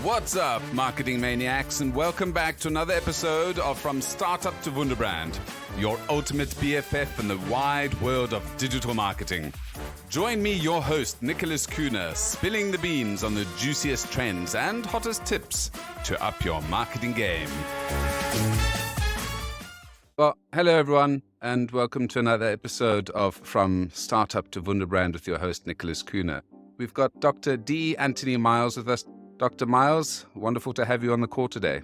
What's up, marketing maniacs, and welcome back to another episode of From Startup to Wunderbrand, your ultimate BFF in the wide world of digital marketing. Join me, your host, Nicholas Kuhne, spilling the beans on the juiciest trends and hottest tips to up your marketing game. Well, hello everyone, and welcome to another episode of From Startup to Wunderbrand with your host, Nicholas Kuhne. We've got Dr. D. Anthony Miles with us. Dr. Miles, wonderful to have you on the call today.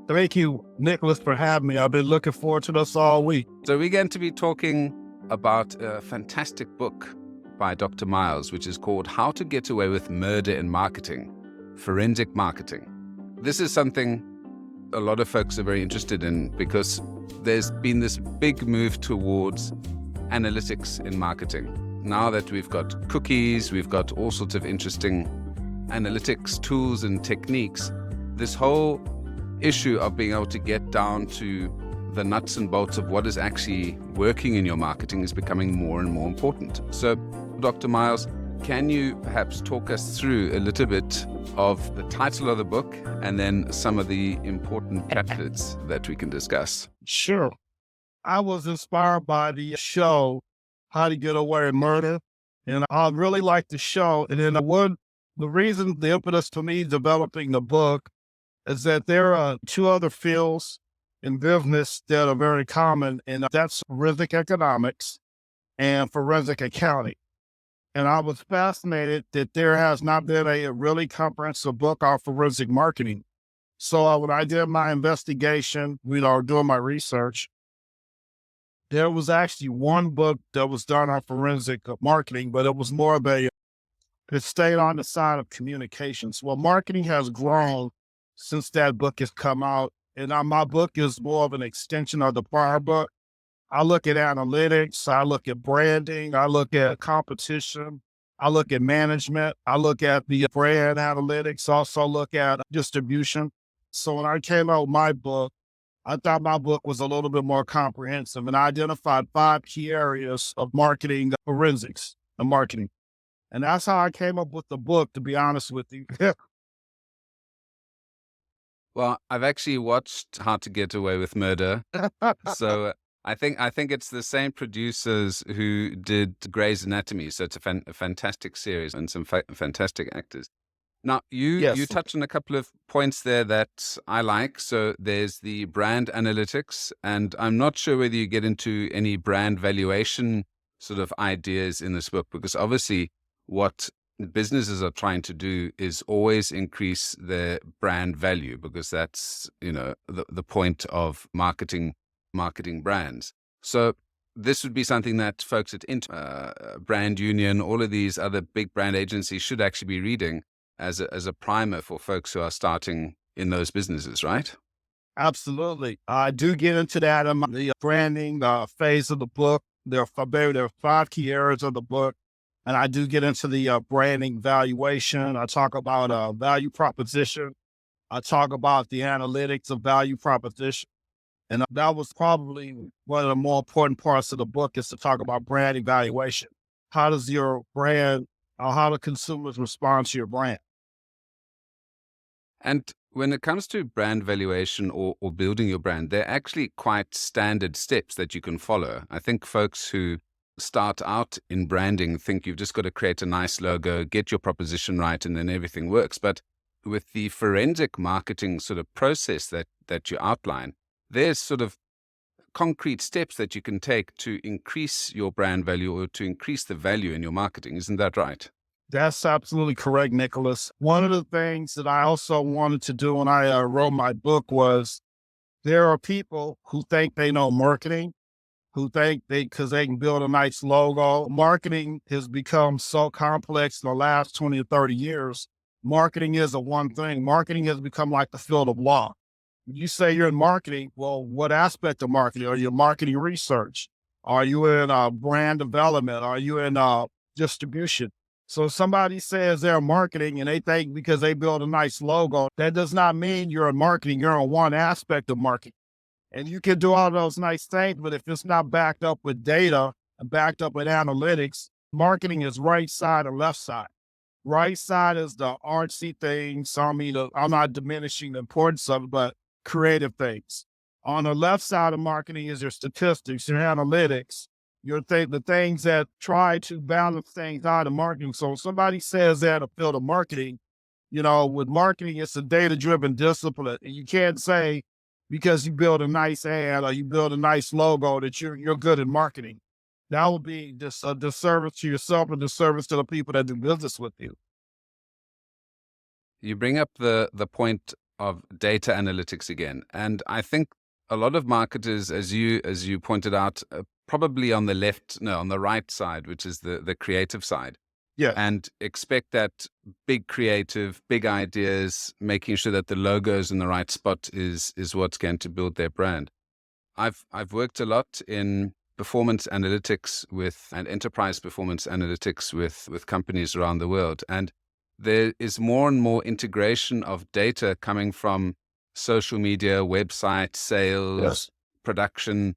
Thank you, Nicholas, for having me. I've been looking forward to this all week. So we're going to be talking about a fantastic book by Dr. Miles, which is called How to Get Away with Murder in Marketing, Forensic Marketing. This is something a lot of folks are very interested in because there's been this big move towards analytics in marketing. Now that we've got cookies, we've got all sorts of interesting analytics tools and techniques, this whole issue of being able to get down to the nuts and bolts of what is actually working in your marketing is becoming more and more important. So, Dr. Miles, can you perhaps talk us through a little bit of the title of the book and then some of the important chapters that we can discuss? Sure. I was inspired by the show, How to Get Away with Murder, and I really liked the show. And then the impetus to me developing the book is that there are two other fields in business that are very common, and that's forensic economics and forensic accounting. And I was fascinated that there has not been a really comprehensive book on forensic marketing. So when I did my investigation, doing my research, there was actually one book that was done on forensic marketing, but it was more of it stayed on the side of communications. Well, marketing has grown since that book has come out. And my book is more of an extension of the prior book. I look at analytics, I look at branding, I look at competition, I look at management, I look at the brand analytics, also look at distribution. So when I came out with my book, I thought my book was a little bit more comprehensive, and I identified 5 key areas of marketing forensics and marketing. And that's how I came up with the book, to be honest with you. Well, I've actually watched How to Get Away with Murder. So I think it's the same producers who did Grey's Anatomy. So it's a fantastic series and some fantastic actors. Now, you touched on a couple of points there that I like. So there's the brand analytics, and I'm not sure whether you get into any brand valuation sort of ideas in this book, because obviously what businesses are trying to do is always increase their brand value, because that's, the point of marketing brands. So this would be something that folks at Brand Union, all of these other big brand agencies should actually be reading as a primer for folks who are starting in those businesses, right? Absolutely. I do get into that in the branding phase of the book. There are 5 key areas of the book. And I do get into the branding valuation. I talk about value proposition. I talk about the analytics of value proposition. And that was probably one of the more important parts of the book, is to talk about brand evaluation. How does your brand, how do consumers respond to your brand? And when it comes to brand valuation or building your brand, they're actually quite standard steps that you can follow. I think folks who start out in branding think you've just got to create a nice logo, get your proposition right, and then everything works. But with the forensic marketing sort of process that you outline, there's sort of concrete steps that you can take to increase your brand value or to increase the value in your marketing. Isn't that right? That's absolutely correct, Nicholas. One of the things that I also wanted to do when I wrote my book was, there are people who think they know marketing, who think because they can build a nice logo. Marketing has become so complex in the last 20 or 30 years. Marketing isn't one thing. Marketing has become like the field of law. You say you're in marketing, well, what aspect of marketing? Are you marketing research? Are you in brand development? Are you in distribution? So if somebody says they're marketing and they think because they build a nice logo, that does not mean you're in marketing. You're on one aspect of marketing. And you can do all those nice things, but if it's not backed up with data and backed up with analytics, marketing is right side or left side. Right side is the artsy things. So I mean, I'm not diminishing the importance of it, but creative things. On the left side of marketing is your statistics, your analytics, the things that try to balance things out of marketing. So if somebody says that a field of marketing, with marketing, it's a data-driven discipline. And you can't say because you build a nice ad or you build a nice logo that you're good at marketing. That would be just a disservice to yourself and disservice to the people that do business with you. You bring up the point of data analytics again, and I think a lot of marketers, as you pointed out, probably on the left, no, on the right side, which is the creative side, Yes. and expect that big creative, big ideas, making sure that the logo is in the right spot is what's going to build their brand. I've worked a lot in performance analytics and enterprise performance analytics with companies around the world, and there is more and more integration of data coming from social media, website, sales, Yes. production,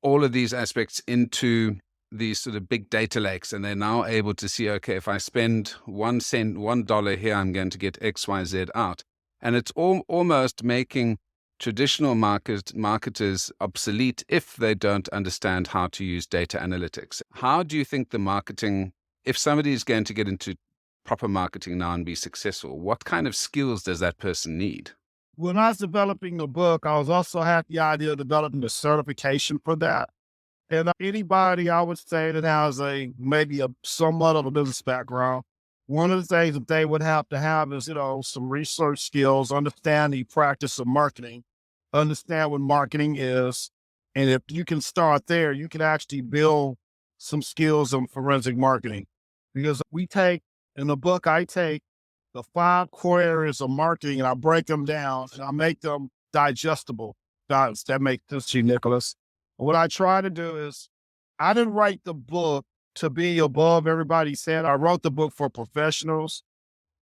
all of these aspects into these sort of big data lakes. And they're now able to see, okay, if I spend 1 cent, $1 here, I'm going to get X, Y, Z out. And it's almost making traditional marketers obsolete if they don't understand how to use data analytics. How do you think if somebody is going to get into proper marketing now and be successful, what kind of skills does that person need? When I was developing the book, I was also had the idea of developing the certification for that. And anybody I would say that has maybe a somewhat of a business background, one of the things that they would have to have is, some research skills, understand the practice of marketing, understand what marketing is. And if you can start there, you can actually build some skills on forensic marketing. Because in the book, I take the 5 core areas of marketing and I break them down and I make them digestible. That makes sense to you, Nicholas. What I try to do is, I didn't write the book to be above everybody's head. I wrote the book for professionals,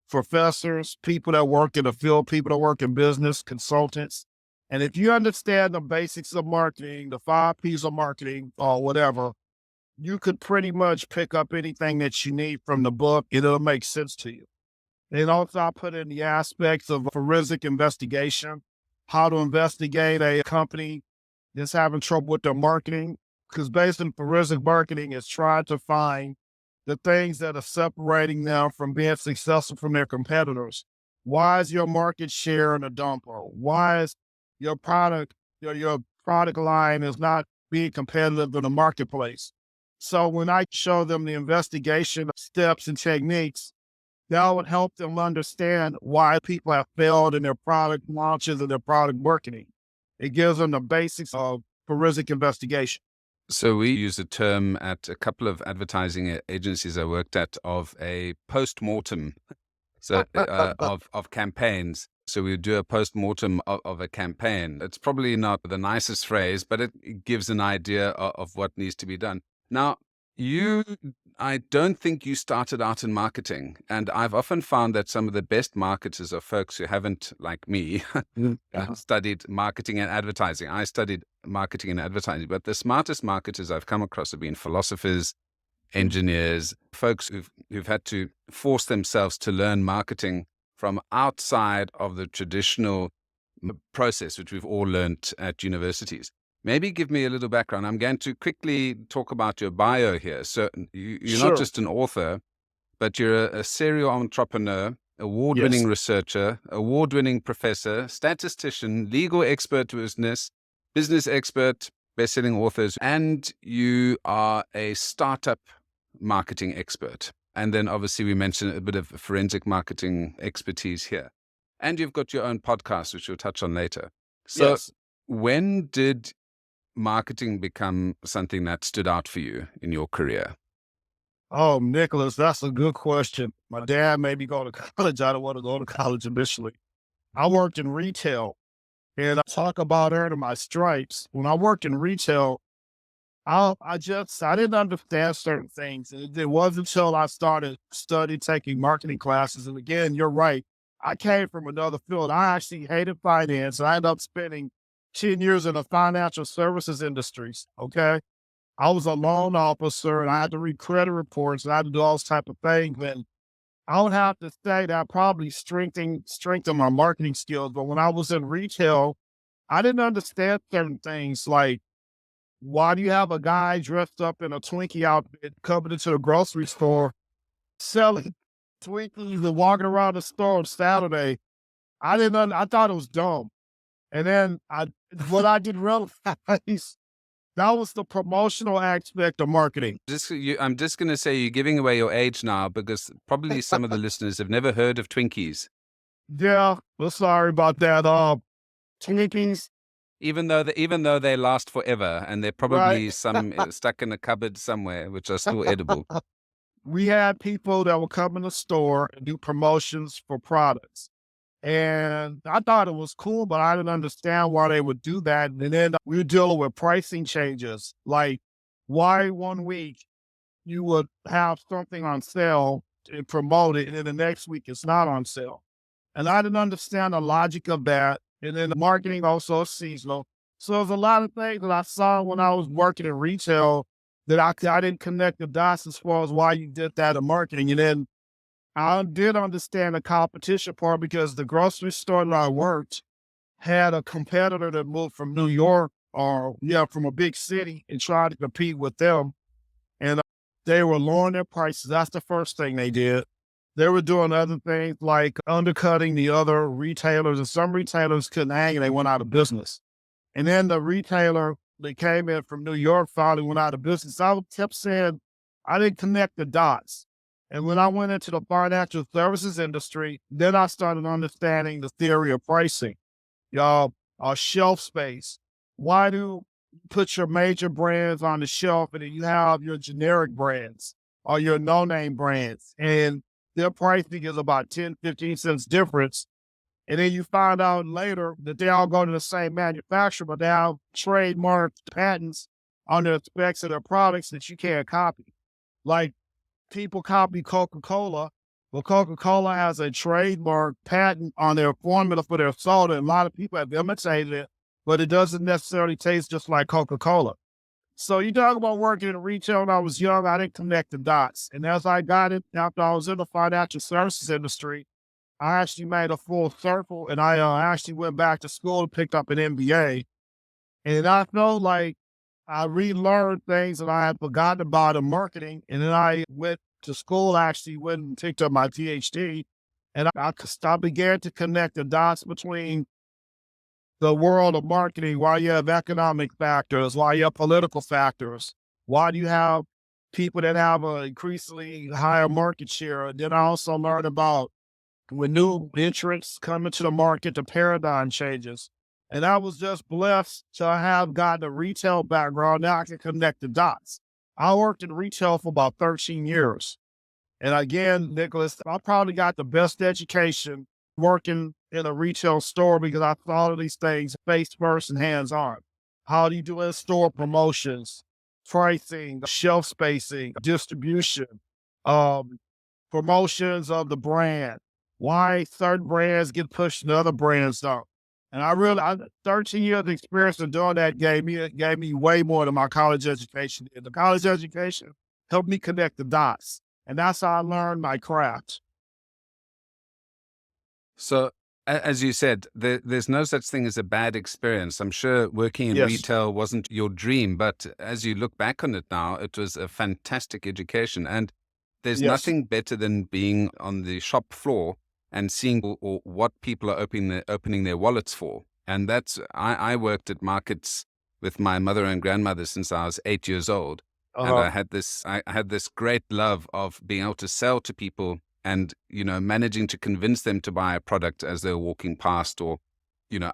professors, people that work in the field, people that work in business, consultants. And if you understand the basics of marketing, the 5 P's of marketing or whatever, you could pretty much pick up anything that you need from the book and it'll make sense to you. And also I put in the aspects of forensic investigation, how to investigate a company that's having trouble with their marketing. Because based on forensic marketing is trying to find the things that are separating them from being successful from their competitors. Why is your market share in a dumper? Why is your your product line is not being competitive in the marketplace? So when I show them the investigation steps and techniques, that would help them understand why people have failed in their product launches and their product marketing. It gives them the basics of forensic investigation. So we use a term at a couple of advertising agencies I worked at of a post-mortem, of campaigns. So we do a post-mortem of a campaign. It's probably not the nicest phrase, but it gives an idea of what needs to be done. Now, I don't think you started out in marketing. And I've often found that some of the best marketers are folks who haven't, like me, studied marketing and advertising. I studied marketing and advertising, but the smartest marketers I've come across have been philosophers, engineers, folks who've had to force themselves to learn marketing from outside of the traditional process, which we've all learned at universities. Maybe give me a little background. I'm going to quickly talk about your bio here. So you're not Sure. just an author, but you're a serial entrepreneur, award-winning Yes. researcher, award-winning professor, statistician, legal expert business expert, best-selling authors, and you are a startup marketing expert. And then obviously we mentioned a bit of forensic marketing expertise here. And you've got your own podcast, which we'll touch on later. So Yes. when did marketing become something that stood out for you in your career? Oh, Nicholas, that's a good question. My dad made me go to college. I don't want to go to college initially. I worked in retail and I talk about earning my stripes. When I worked in retail, I didn't understand certain things. And it wasn't until I started studying, taking marketing classes. And again, you're right. I came from another field. I actually hated finance. I ended up spending 10 years in the financial services industries. Okay. I was a loan officer and I had to read credit reports and I had to do all this type of things. And I would have to say that probably strengthened my marketing skills. But when I was in retail, I didn't understand certain things like why do you have a guy dressed up in a Twinkie outfit coming into the grocery store selling Twinkies and walking around the store on Saturday? I thought it was dumb. And then what I didn't realize, that was the promotional aspect of marketing. I'm just going to say you're giving away your age now because probably some of the listeners have never heard of Twinkies, Yeah, well, sorry about that. Twinkies, even though they last forever and they're right? probably some stuck in a cupboard somewhere, which are still edible. We had people that would come in the store and do promotions for products. And I thought it was cool, but I didn't understand why they would do that. And then we were dealing with pricing changes. Like, why one week you would have something on sale and promote it, and then the next week it's not on sale. And I didn't understand the logic of that. And then the marketing also is seasonal. So there's a lot of things that I saw when I was working in retail that I didn't connect the dots as far as why you did that in marketing. And then I did understand the competition part because the grocery store that I worked had a competitor that moved from New York or, yeah, from a big city and tried to compete with them. And they were lowering their prices. That's the first thing they did. They were doing other things like undercutting the other retailers, and some retailers couldn't hang and they went out of business. And then the retailer that came in from New York finally went out of business. I kept saying I didn't connect the dots. And when I went into the financial services industry, then I started understanding the theory of pricing, y'all, shelf space. Why do you put your major brands on the shelf and then you have your generic brands or your no-name brands and their pricing is about 10, 15 cents difference. And then you find out later that they all go to the same manufacturer, but they have trademark patents on their specs of their products that you can't copy. Like people copy Coca-Cola. Well, Coca-Cola has a trademark patent on their formula for their soda, and a lot of people have imitated it, but it doesn't necessarily taste just like Coca-Cola. So you talk about working in retail when I was young, I didn't connect the dots. And as I got it, after I was in the financial services industry, I actually made a full circle and I actually went back to school and picked up an MBA. And I felt like I relearned things that I had forgotten about in marketing. And then I went to school, actually went and picked up my PhD. And I began to connect the dots between the world of marketing, why you have economic factors, why you have political factors, why do you have people that have an increasingly higher market share. And then I also learned about when new entrants come into the market, the paradigm changes. And I was just blessed to have gotten a retail background. Now I can connect the dots. I worked in retail for about 13 years. And again, Nicholas, I probably got the best education working in a retail store because I thought of these things face first and hands on. How do you do in-store promotions, pricing, shelf spacing, distribution, um, promotions of the brand, why certain brands get pushed and other brands don't. And 13 years of experience of doing that gave me way more than my college education did. The college education helped me connect the dots. And that's how I learned my craft. So, as you said, there's no such thing as a bad experience. I'm sure working in Yes. retail wasn't your dream, but as you look back on it now, it was a fantastic education. And there's Yes. nothing better than being on the shop floor and seeing or what people are opening their wallets for. And I worked at markets with my mother and grandmother since I was 8 years old. And Uh-huh. I had this great love of being able to sell to people and, managing to convince them to buy a product as they're walking past or,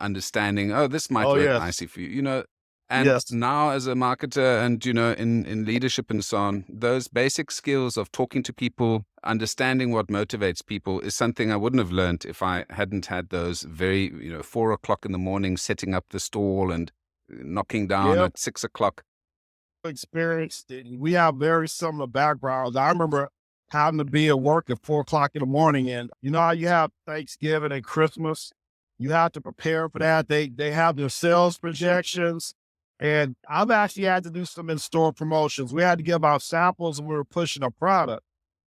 understanding, oh, this might Oh, work yes. nicely for you. And Yes. now as a marketer and, in leadership and so on, those basic skills of talking to people, understanding what motivates people is something I wouldn't have learned if I hadn't had those very, 4 o'clock in the morning, setting up the stall and knocking down Yep. at 6 o'clock. Experienced it. We have very similar backgrounds. I remember having to be at work at 4 o'clock in the morning. And you know how you have Thanksgiving and Christmas? You have to prepare for that. They have their sales projections. And I've actually had to do some in-store promotions. We had to give out samples and we were pushing a product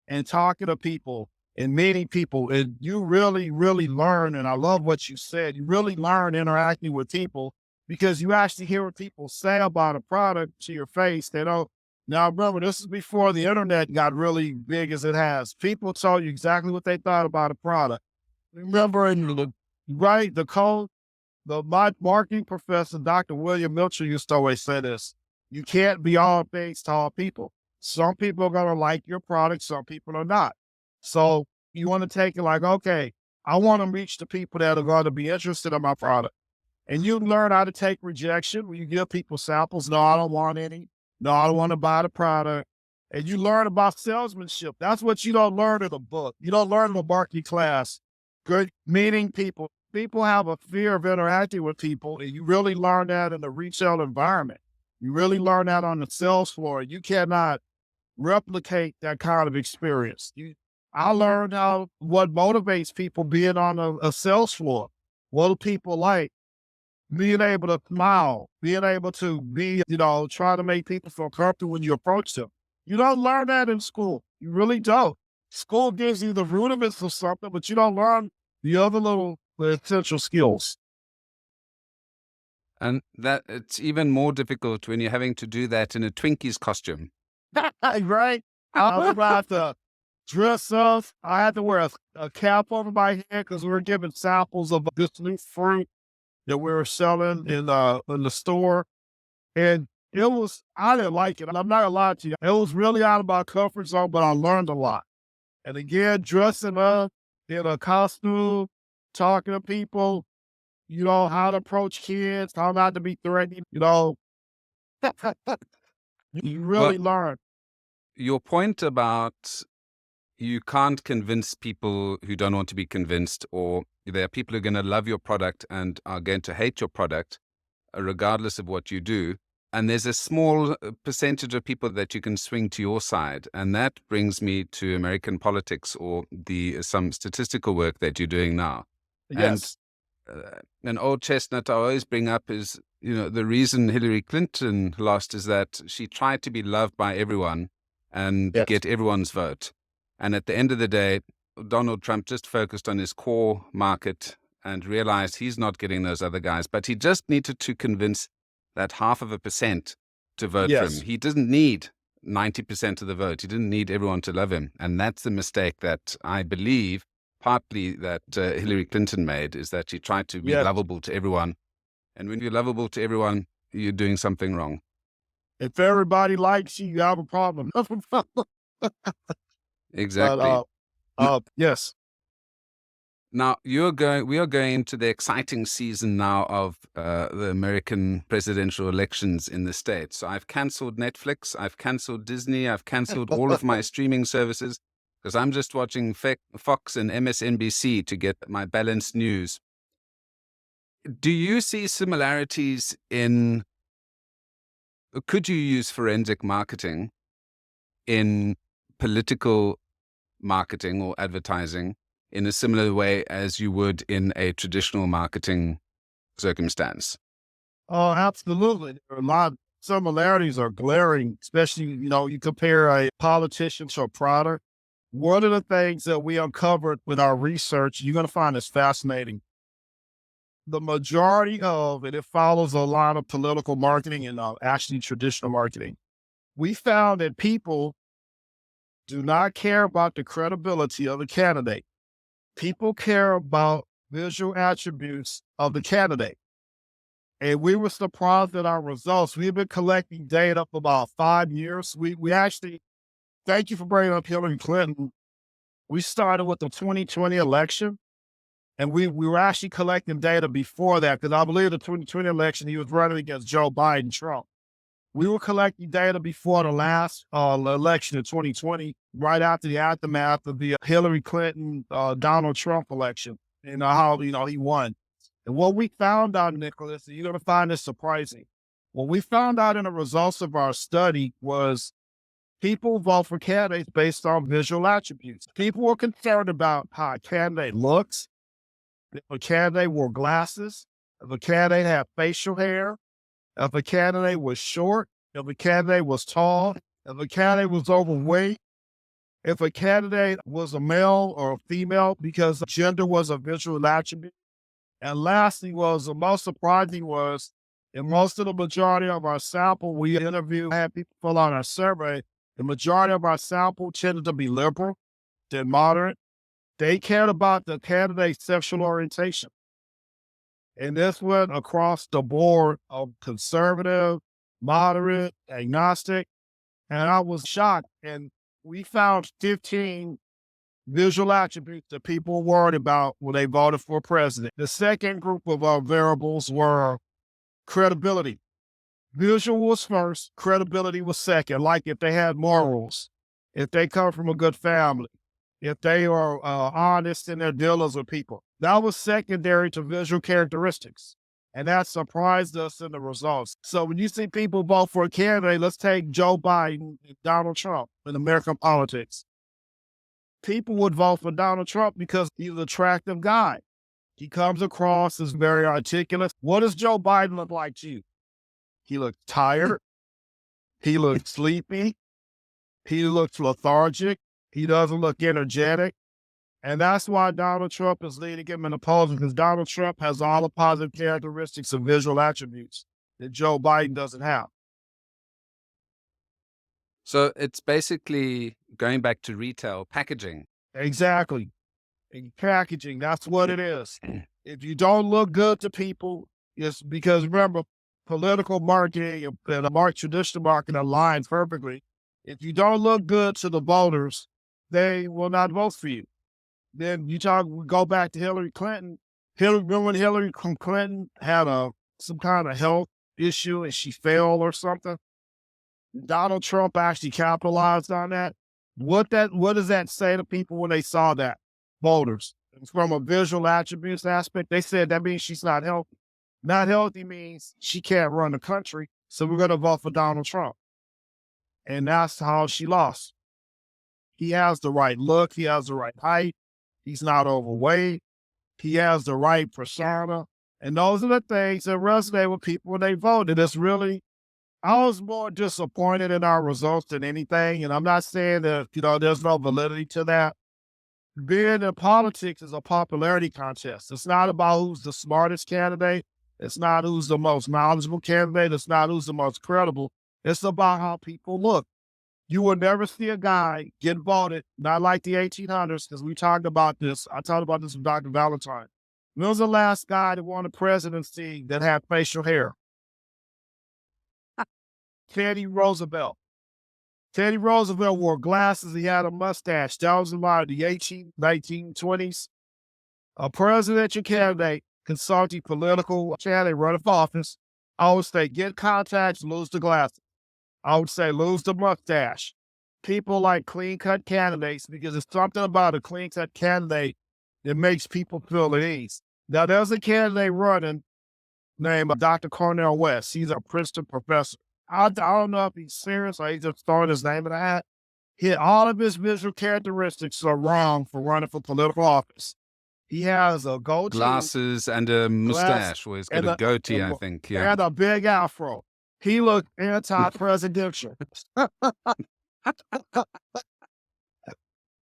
and talking to people. and meeting people. And you really, really learn. And I love what you said. You really learn interacting with people because you actually hear what people say about a product to your face. They don't. Now, remember, this is before the internet got really big as it has. People told you exactly what they thought about a product. Remember, the code, my marketing professor, Dr. William Mitchell, used to always say this: you can't be all things to all people. Some people are going to like your product, some people are not. So you want to take it like, okay, I want to reach the people that are going to be interested in my product. And you learn how to take rejection when you give people samples. No, I don't want any. No, I don't want to buy the product. And you learn about salesmanship. That's what you don't learn in a book. You don't learn in a marketing class. Good meeting people. People have a fear of interacting with people, and you really learn that in the retail environment. You really learn that on the sales floor. You cannot replicate that kind of experience. I learned what motivates people being on a sales floor. What do people like? Being able to smile, being able to be, try to make people feel comfortable when you approach them. You don't learn that in school. You really don't. School gives you the rudiments of something, but you don't learn the other little essential skills. And that it's even more difficult when you're having to do that in a Twinkies costume. Right? I was about to dress up. I had to wear a cap over my head because we were giving samples of this new fruit that we were selling in the store. And I didn't like it. I'm not gonna lie to you. It was really out of my comfort zone, but I learned a lot. And again, dressing up in a costume, talking to people, how to approach kids, how not to be threatening, you Well, really learn. your point about you can't convince people who don't want to be convinced, or there are people who are going to love your product and are going to hate your product, regardless of what you do. And there's a small percentage of people that you can swing to your side. And that brings me to American politics or some statistical work that you're doing now. Yes. And an old chestnut I always bring up is, the reason Hillary Clinton lost is that she tried to be loved by everyone and Yes. get everyone's vote. And at the end of the day, Donald Trump just focused on his core market and realized he's not getting those other guys. But he just needed to convince that 0.5% to vote for him. Yes. He doesn't need 90% of the vote. He didn't need everyone to love him. And that's the mistake that I believe partly that Hillary Clinton made, is that she tried to be Yes. lovable to everyone. And when you're lovable to everyone, you're doing something wrong. If everybody likes you, you have a problem. Exactly. Yes. Now we are going to the exciting season now of the American presidential elections in the States. So I've canceled Netflix, I've canceled Disney, I've canceled all of my streaming services because I'm just watching Fox and MSNBC to get my balanced news. Do you see similarities could you use forensic marketing in political marketing or advertising in a similar way as you would in a traditional marketing circumstance? Oh, absolutely. There are a lot of similarities are glaring, especially, you compare a politician to a product. One of the things that we uncovered with our research, you're going to find this fascinating. The majority of it follows a line of political marketing and actually traditional marketing. We found that people do not care about the credibility of the candidate. People care about visual attributes of the candidate. And we were surprised at our results. We've been collecting data for about 5 years. We actually, thank you for bringing up Hillary Clinton. We started with the 2020 election, and we were actually collecting data before that, because I believe the 2020 election, he was running against Joe Biden, Trump. We were collecting data before the last election in 2020, right after the aftermath of the Hillary Clinton, Donald Trump election, and how, he won. And what we found out, Nicholas, and you're going to find this surprising. What we found out in the results of our study was people vote for candidates based on visual attributes. People were concerned about how a candidate looks, if a candidate wore glasses, if a candidate had facial hair, if a candidate was short, if a candidate was tall, if a candidate was overweight. if a candidate was a male or a female, because gender was a visual attribute. And lastly was the most surprising was in most of the majority of our sample, we interviewed, had people fill out our survey. The majority of our sample tended to be liberal, then moderate. They cared about the candidate's sexual orientation. And this went across the board of conservative, moderate, agnostic. And I was shocked. And we found 15 visual attributes that people were worried about when they voted for president. The second group of variables were credibility. Visual was first, credibility was second, like if they had morals, if they come from a good family, if they are honest in their dealings with people. That was secondary to visual characteristics. And that surprised us in the results. So when you see people vote for a candidate, let's take Joe Biden and Donald Trump in American politics. People would vote for Donald Trump because he's an attractive guy. He comes across as very articulate. What does Joe Biden look like to you? He looks tired. He looks sleepy. He looks lethargic. He doesn't look energetic. And that's why Donald Trump is leading him in the polls, because Donald Trump has all the positive characteristics and visual attributes that Joe Biden doesn't have. So it's basically going back to retail packaging. Exactly. And packaging, that's what it is. If you don't look good to people, it's because remember, political marketing and traditional marketing align perfectly. If you don't look good to the voters, they will not vote for you. Then we go back to Hillary Clinton. Remember when Hillary Clinton had some kind of health issue and she failed or something? Donald Trump actually capitalized on that. What does that say to people when they saw that? Voters. From a visual attributes aspect, they said that means she's not healthy. Not healthy means she can't run the country, so we're going to vote for Donald Trump. And that's how she lost. He has the right look. He has the right height. He's not overweight. He has the right persona. And those are the things that resonate with people when they vote. And it's really, I was more disappointed in our results than anything. And I'm not saying that, there's no validity to that. Being in politics is a popularity contest. It's not about who's the smartest candidate. It's not who's the most knowledgeable candidate. It's not who's the most credible. It's about how people look. You will never see a guy get voted, not like the 1800s, because we talked about this. I talked about this with Dr. Valentine. When was the last guy that won the presidency that had facial hair? Teddy Roosevelt. Teddy Roosevelt wore glasses. He had a mustache. That was about the 1920s. A presidential candidate, consulting political candidate, running for office, I would say get contacts, lose the glasses. I would say lose the mustache. People like clean-cut candidates because there's something about a clean-cut candidate that makes people feel at ease. Now, there's a candidate running named Dr. Cornel West. He's a Princeton professor. I don't know if he's serious or he's just throwing his name in the hat. All of his visual characteristics are wrong for running for political office. He has a goatee. Glasses and a mustache. Well, he's got a goatee, I think. Yeah. And a big afro. He looked anti-presidential. It's going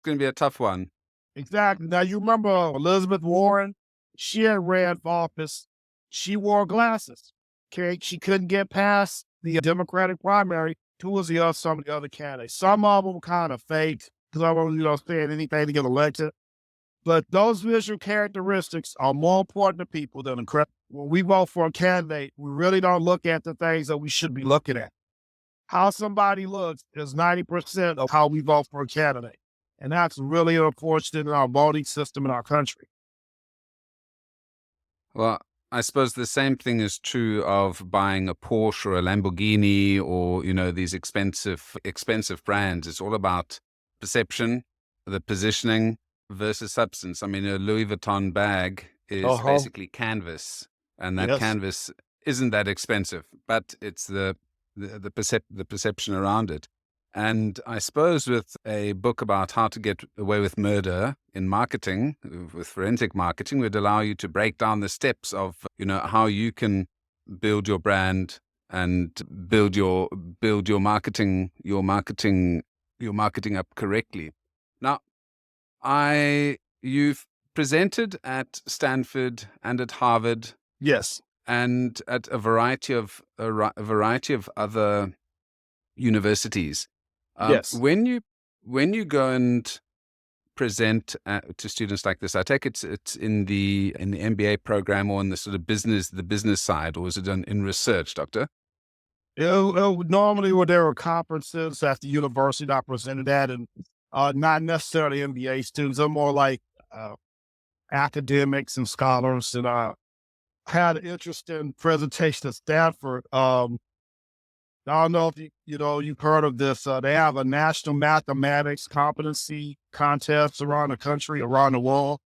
to be a tough one. Exactly. Now, you remember Elizabeth Warren? She had ran for office. She wore glasses. Okay, she couldn't get past the Democratic primary. Some of the other candidates. Some of them kind of faked because I wasn't saying anything to get elected. But those visual characteristics are more important to people than when we vote for a candidate, we really don't look at the things that we should be looking at. How somebody looks is 90% of how we vote for a candidate. And that's really unfortunate in our voting system in our country. Well, I suppose the same thing is true of buying a Porsche or a Lamborghini or, these expensive brands. It's all about perception, the positioning versus substance. I mean, a Louis Vuitton bag is basically canvas, and that canvas isn't that expensive, but it's the perception around it. And I suppose with a book about how to get away with murder in marketing, with forensic marketing, would allow you to break down the steps of, how you can build your brand and build your marketing up correctly. Now, you've presented at Stanford and at Harvard Yes. and at a variety of other universities. Yes. When you go and present to students like this, I take it's in the MBA program or in the sort of the business side, or is it done in research, Doctor? Normally, when there were conferences at the university, I presented at, and not necessarily MBA students. They're more like uh, academics and scholars. And I had an interesting presentation at Stanford. I don't know if you've heard of this. They have a national mathematics competency contest around the country, around the world.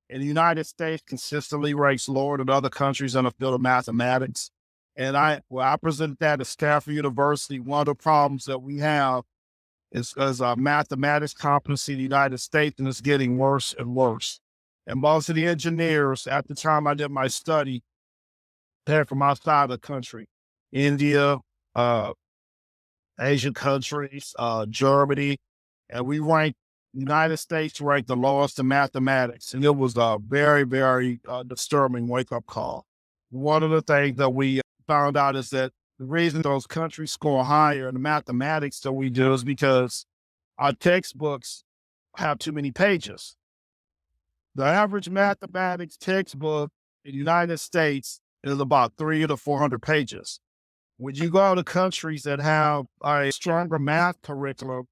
And the United States consistently ranks lower than other countries in the field of mathematics. And I presented that at Stanford University. One of the problems that we have is mathematics competency in the United States, and it's getting worse and worse. And most of the engineers at the time I did my study, they're from outside of the country, India, uh, Asian countries, Germany, and we ranked United States ranked the lowest in mathematics, and it was a very, very disturbing wake-up call. One of the things that we found out is that the reason those countries score higher in the mathematics that we do is because our textbooks have too many pages. The average mathematics textbook in the United States is about 300 to 400 pages. When you go to countries that have a stronger math curriculum,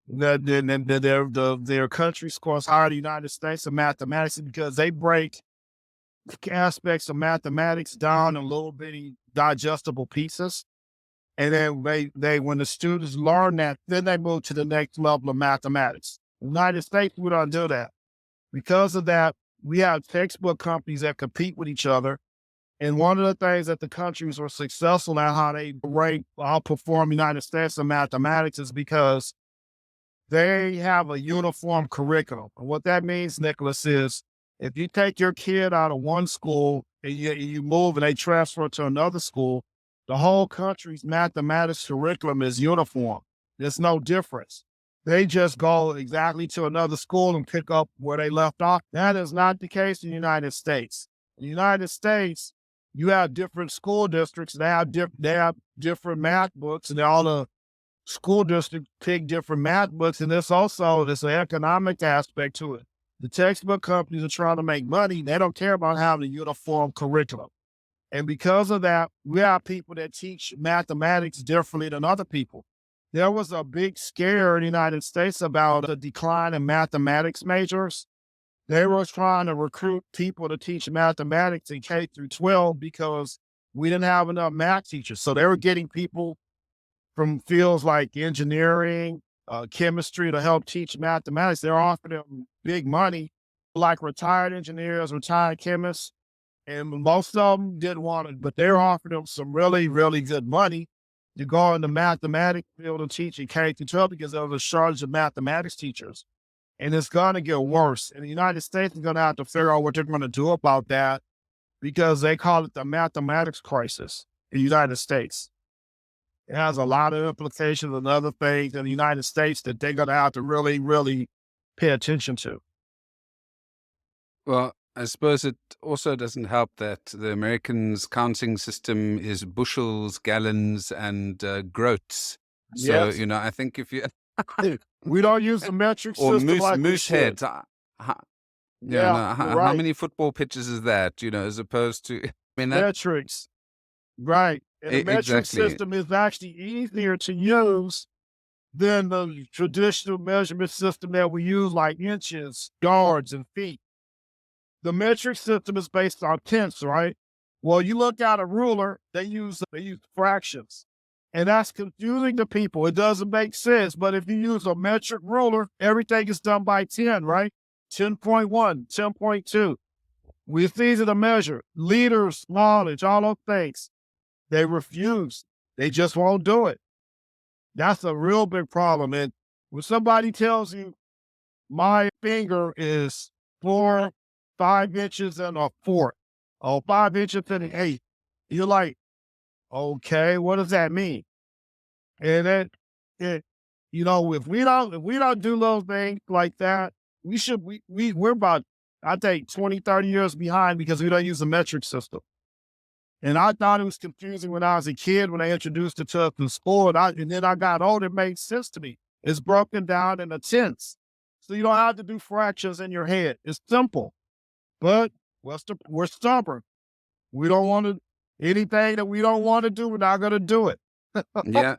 their country scores higher than the United States in mathematics because they break aspects of mathematics down in little bitty digestible pieces. And then when the students learn that, then they move to the next level of mathematics. In the United States, we don't do that. Because of that, we have textbook companies that compete with each other. And one of the things that the countries were successful at, how they outperform the United States in mathematics, is because they have a uniform curriculum. And what that means, Nicholas, is if you take your kid out of one school and you move and they transfer to another school, the whole country's mathematics curriculum is uniform. There's no difference. They just go exactly to another school and pick up where they left off. That is not the case in the United States. In the United States, you have different school districts. They have different math books, and all the school districts pick different math books. And there's an economic aspect to it. The textbook companies are trying to make money. They don't care about having a uniform curriculum. And because of that, we have people that teach mathematics differently than other people. There was a big scare in the United States about the decline in mathematics majors. They were trying to recruit people to teach mathematics in K through 12 because we didn't have enough math teachers. So they were getting people from fields like engineering, chemistry to help teach mathematics. They're offering them big money, like retired engineers, retired chemists. And most of them didn't want it, but they're offering them some really, really good money to go in the mathematics field and teach in K through 12 because there was a shortage of mathematics teachers. And it's going to get worse. And the United States is going to have to figure out what they're going to do about that because they call it the mathematics crisis in the United States. It has a lot of implications and other things in the United States that they're going to have to really, really pay attention to. Well, I suppose it also doesn't help that the Americans' counting system is bushels, gallons, and groats. So, Yes. I think if you We don't use the metric or system like we moose should. heads, Yeah, you're how right. many football pitches is that? As opposed to, I mean, that Metrics. Right. And the metric exactly. system is actually easier to use than the traditional measurement system that we use, like inches, yards, and feet. The metric system is based on tenths, right? Well, you look at a ruler, they use fractions. And that's confusing to people. It doesn't make sense. But if you use a metric ruler, everything is done by 10, right? 10.1, 10.2. It's easy to measure. Liters, knowledge, all those things. They refuse. They just won't do it. That's a real big problem. And when somebody tells you my finger is 5 inches and a fourth, or 5 inches and an eighth, you're like, okay, what does that mean? And If we don't do those things like that, we're about, I think, 20, 30 years behind because we don't use a metric system. And I thought it was confusing when I was a kid when they introduced it to us in school. And then I got older, it made sense to me. It's broken down into tenths. So you don't have to do fractions in your head. It's simple. But we're stubborn. We don't want to, anything that we don't want to do, we're not going to do it. Yeah.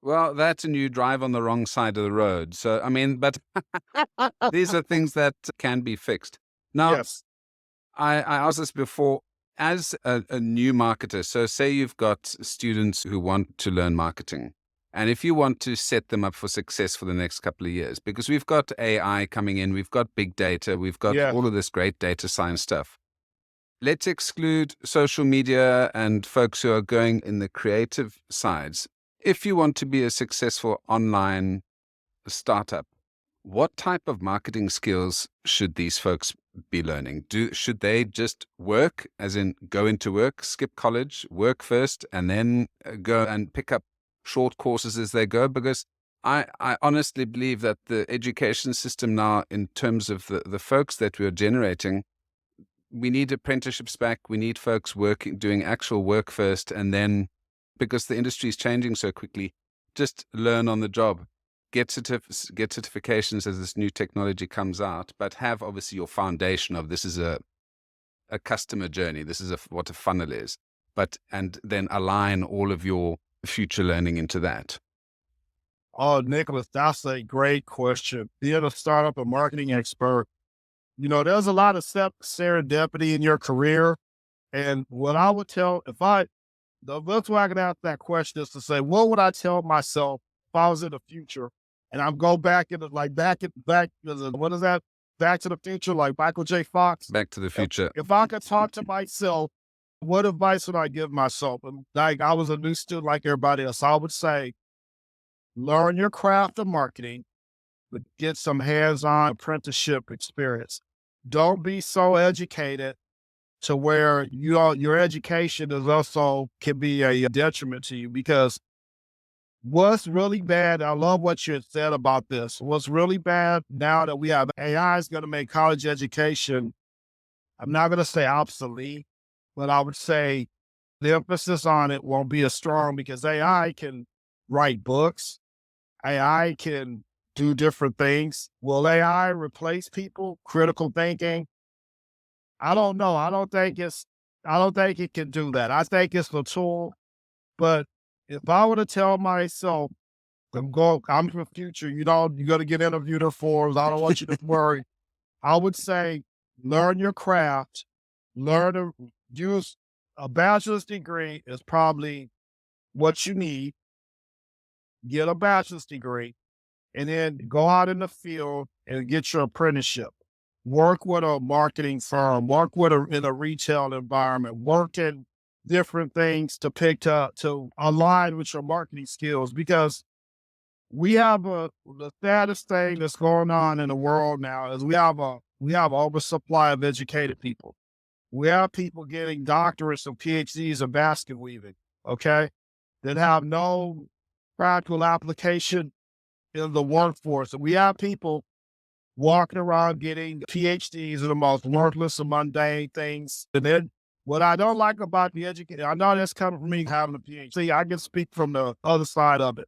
Well, that's and you drive on the wrong side of the road. So, I mean, but these are things that can be fixed. Now, Yes. I asked this before. As a new marketer, so say you've got students who want to learn marketing, and if you want to set them up for success for the next couple of years, because we've got AI coming in, we've got big data, we've got Yeah. all of this great data science stuff. Let's exclude social media and folks who are going in the creative sides. If you want to be a successful online startup, what type of marketing skills should these folks be learning? Should they just work, as in go into work, skip college, work first, and then go and pick up short courses as they go? Because I honestly believe that the education system now, in terms of the folks that we're generating, we need apprenticeships back. We need folks doing actual work first, and then, because the industry is changing so quickly, just learn on the job. Get certifications as this new technology comes out, but have obviously your foundation of this is a customer journey. This is what a funnel is, and then align all of your future learning into that. Oh, Nicholas, that's a great question. Being a startup and marketing expert, there's a lot of serendipity in your career. And what I would tell, the best way I can ask that question is to say, what would I tell myself if I was in the future? And I'm go back into what is that? Back to the Future, like Michael J. Fox. Back to the Future. If I could talk to myself, what advice would I give myself? And like I was a new student like everybody else, I would say, learn your craft of marketing, but get some hands-on apprenticeship experience. Don't be so educated to where your education is also can be a detriment to you, because what's really bad, I love what you had said about this. What's really bad now that we have AI is going to make college education, I'm not going to say obsolete, but I would say the emphasis on it won't be as strong because AI can write books. AI can do different things. Will AI replace people? Critical thinking? I don't know. I don't think it can do that. I think it's a tool, but if I were to tell myself, I'm from the future, you're going to get interviewed for, I don't want you to worry. I would say, learn your craft, learn to use a bachelor's degree is probably what you need. Get a bachelor's degree and then go out in the field and get your apprenticeship. Work with a marketing firm, work in a retail environment, work in different things to align with your marketing skills, because the saddest thing that's going on in the world now is we have oversupply of educated people. We have people getting doctorates and PhDs in basket weaving, okay, that have no practical application in the workforce. And we have people walking around getting PhDs in the most worthless and mundane things. And then what I don't like about the education, I know that's coming from me having a PhD. I can speak from the other side of it.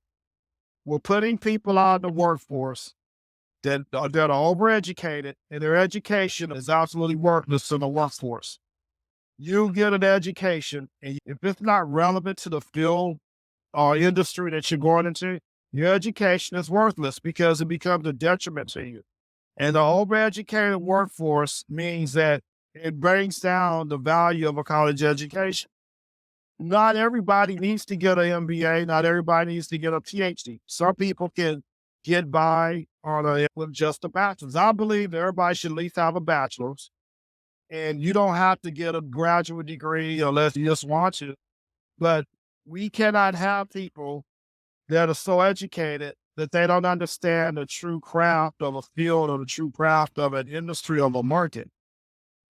We're putting people out in the workforce that are overeducated, and their education is absolutely worthless in the workforce. You get an education, and if it's not relevant to the field or industry that you're going into, your education is worthless because it becomes a detriment to you. And the overeducated workforce means that it brings down the value of a college education. Not everybody needs to get an MBA. Not everybody needs to get a PhD. Some people can get by with just a bachelor's. I believe that everybody should at least have a bachelor's. And you don't have to get a graduate degree unless you just want to. But we cannot have people that are so educated that they don't understand the true craft of a field or the true craft of an industry or a market.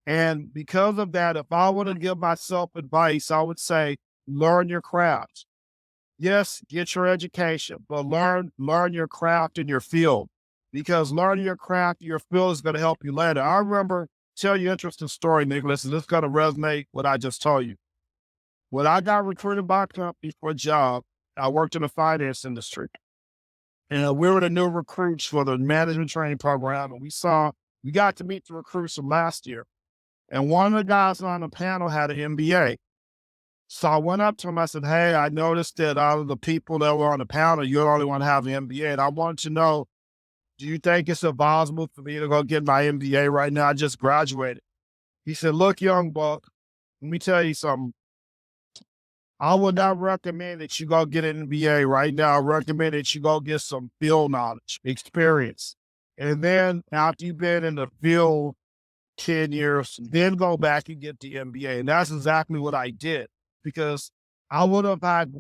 And because of that, if I were to give myself advice, I would say, learn your craft. Yes, get your education, but learn your craft in your field, because learning your craft in your field is going to help you later. I remember, tell you an interesting story, Nicholas, and this is going to resonate what I just told you. When I got recruited by a company for a job, I worked in the finance industry. And we were the new recruits for the management training program. And we got to meet the recruits from last year. And one of the guys on the panel had an MBA. So I went up to him. I said, "Hey, I noticed that out of the people that were on the panel, you're the only one to have an MBA. And I wanted to know, do you think it's advisable for me to go get my MBA right now? I just graduated." He said, "Look, young buck, let me tell you something. I would not recommend that you go get an MBA right now. I recommend that you go get some field knowledge, experience. And then after you've been in the field 10 years, then go back and get the MBA." And that's exactly what I did, because I would have had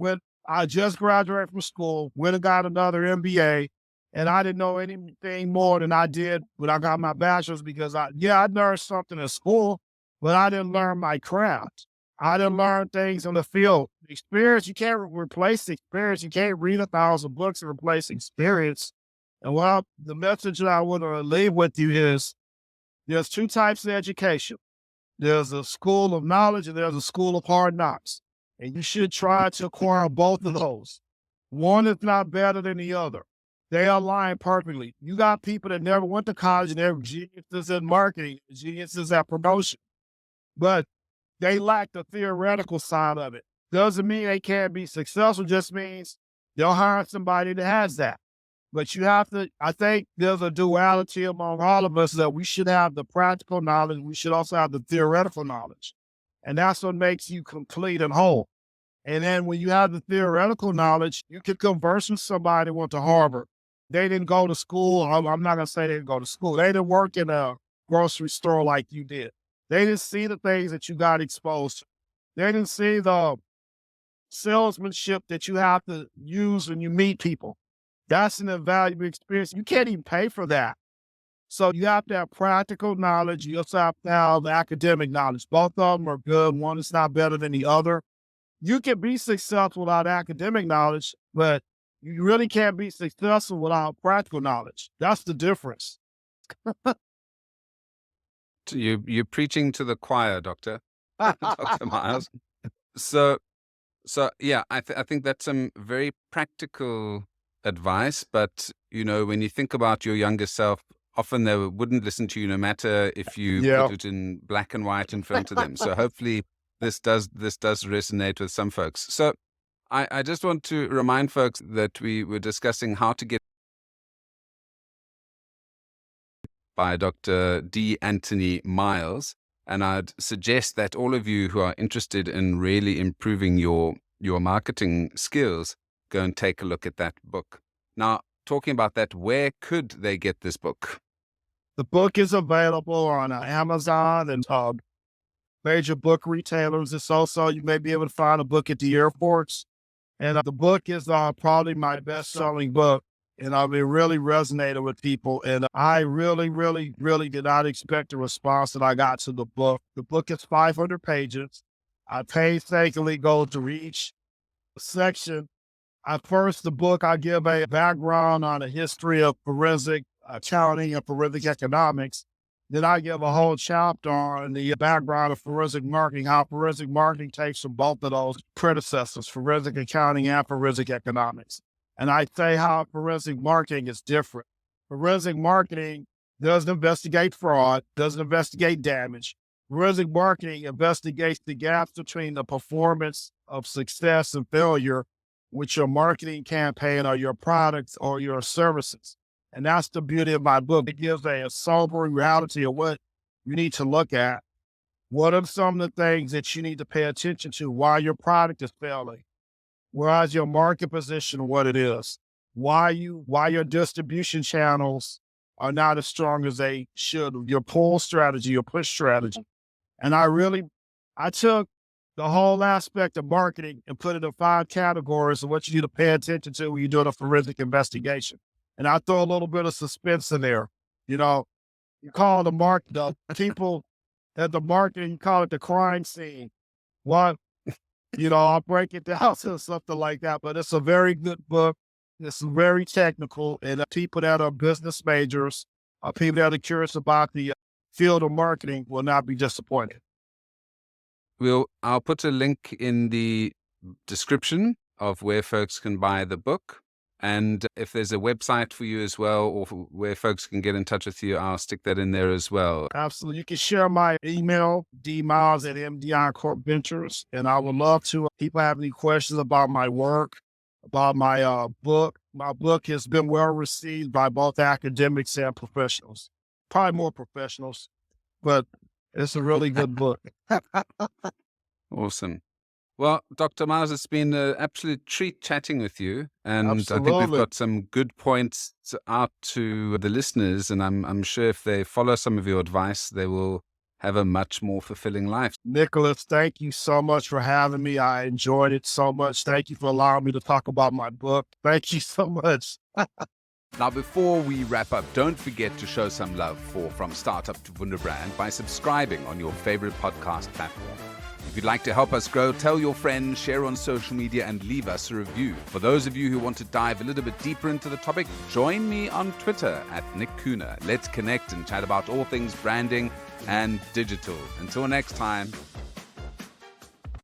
I just graduated from school, went and got another MBA, and I didn't know anything more than I did when I got my bachelor's, because I learned something in school, but I didn't learn my craft. I didn't learn things in the field. Experience, you can't replace experience. You can't read 1,000 books and replace experience. And well, the message that I want to leave with you is, there's two types of education. There's a school of knowledge and there's a school of hard knocks. And you should try to acquire both of those. One is not better than the other. They align perfectly. You got people that never went to college and they're geniuses in marketing, geniuses at promotion, but they lack the theoretical side of it. Doesn't mean they can't be successful, just means they'll hire somebody that has that. But you have to, I think there's a duality among all of us, that we should have the practical knowledge. We should also have the theoretical knowledge. And that's what makes you complete and whole. And then when you have the theoretical knowledge, you can converse with somebody who went to Harvard. They didn't go to school. I'm not going to say they didn't go to school. They didn't work in a grocery store like you did. They didn't see the things that you got exposed to. They didn't see the salesmanship that you have to use when you meet people. That's an invaluable experience. You can't even pay for that. So you have to have practical knowledge. You also have to have academic knowledge. Both of them are good. One is not better than the other. You can be successful without academic knowledge, but you really can't be successful without practical knowledge. That's the difference. You're preaching to the choir, Doctor, Dr. Miles. So yeah, I think that's some very practical advice. But when you think about your younger self, often they wouldn't listen to you, no matter if you Yeah. put it in black and white in front of them. So hopefully this does resonate with some folks. So I just want to remind folks that we were discussing how to get by Dr. D. Anthony Miles. And I'd suggest that all of you who are interested in really improving your marketing skills, go and take a look at that book. Now, talking about that, where could they get this book? The book is available on Amazon and major book retailers. It's also, you may be able to find a book at the airports. And the book is probably my best-selling book. And it really resonated with people. And I really, really, really did not expect the response that I got to the book. The book is 500 pages. I painstakingly go through each section. The book, I give a background on the history of forensic accounting and forensic economics. Then I give a whole chapter on the background of forensic marketing, how forensic marketing takes from both of those predecessors, forensic accounting and forensic economics. And I say how forensic marketing is different. Forensic marketing doesn't investigate fraud, doesn't investigate damage. Forensic marketing investigates the gaps between the performance of success and failure with your marketing campaign or your products or your services. And that's the beauty of my book. It gives a sobering reality of what you need to look at. What are some of the things that you need to pay attention to while your product is failing? Why is your market position what it is? Why your distribution channels are not as strong as they should? Your pull strategy, your push strategy. And I took the whole aspect of marketing and put it in 5 categories of what you need to pay attention to when you're doing a forensic investigation. And I throw a little bit of suspense in there. You call the people at the marketing, you call it the crime scene. What I'll break it down to something like that. But it's a very good book. It's very technical, and people that are business majors, people that are curious about the field of marketing will not be disappointed. I'll put a link in the description of where folks can buy the book. And if there's a website for you as well, or where folks can get in touch with you, I'll stick that in there as well. Absolutely. You can share my email, dmiles@MDI Corp Ventures. And I would love to, if people have any questions about my work, about my book. My book has been well received by both academics and professionals, probably more professionals, but it's a really good book. Awesome. Well, Dr. Miles, it's been an absolute treat chatting with you. And Absolutely. I think we've got some good points out to the listeners. And I'm sure if they follow some of your advice, they will have a much more fulfilling life. Nicholas, thank you so much for having me. I enjoyed it so much. Thank you for allowing me to talk about my book. Thank you so much. Now, before we wrap up, don't forget to show some love for From Startup to Wunderbrand by subscribing on your favorite podcast platform. If you'd like to help us grow, tell your friends, share on social media, and leave us a review. For those of you who want to dive a little bit deeper into the topic, join me on Twitter @NickKuhne. Let's connect and chat about all things branding and digital. Until next time,